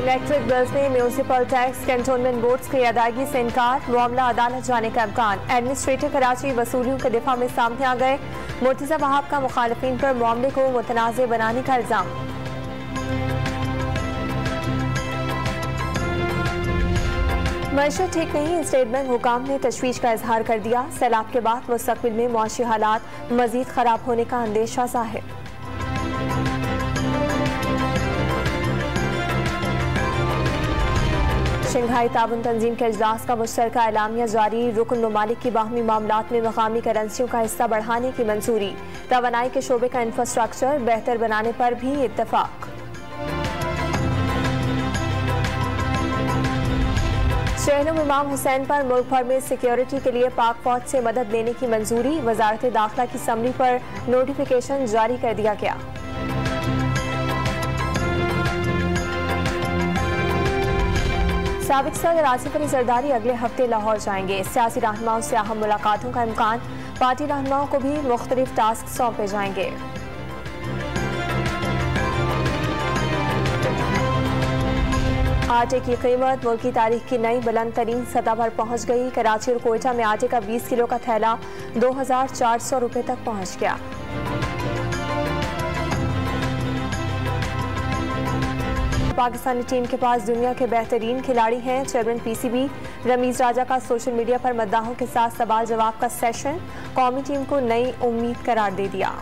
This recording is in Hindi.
इलेक्ट्रिक बिल्स में म्यूनिसिपल टैक्स कैंटोनमेंट बोर्ड्स की अदायगी से इनकार, मामला अदालत जाने का इम्कान। एडमिनिस्ट्रेटर कराची वसूलियों के दिफा में सामने आ गए। मुर्तजा वहाब का मुखालिफिन पर मामले को मुतनाज़ बनाने का इल्जाम। मईशत ठीक नहीं, स्टेट बैंक हुकाम ने तशवीश का इजहार कर दिया। सैलाब के बाद मुस्तकबिल में मुआशी हालात मजीद खराब होने का अंदेशा जाहिर। शंघाई ताउन तंजीम के अजलास का मुश्तरका एलामिया जारी। रुकन ममालिक की बाहमी मामलात में मकामी करेंसियों का हिस्सा बढ़ाने की मंजूरी। तवानाई के शोबे का इंफ्रास्ट्रक्चर बेहतर बनाने पर भी इत्तफाक। शहर इमाम हुसैन पर मुल्क भर में सिक्योरिटी के लिए पाक फौज से मदद लेने की मंजूरी। वजारत दाखिला की समरी पर नोटिफिकेशन जारी कर दिया गया। साबिक सदर आसिफ अली जरदारी अगले हफ्ते लाहौर जाएंगे। सियासी रहनुमाओं से अहम मुलाकातों का इम्कान। पार्टी रहनुमाओं को भी मुख्तलिफ टास्क सौंपे जाएंगे। आटे की कीमत मुल्क की तारीख की नई बुलंद तरीन सतह पर पहुंच गई। कराची और कोयटा में आटे का 20 किलो का थैला 2400 रुपये तक पहुंच गया। पाकिस्तानी टीम के पास दुनिया के बेहतरीन खिलाड़ी हैं। चेयरमैन पीसीबी रमीज राजा का सोशल मीडिया पर मद्दाहों के साथ सवाल जवाब का सेशन। कौमी टीम को नई उम्मीद करार दे दिया।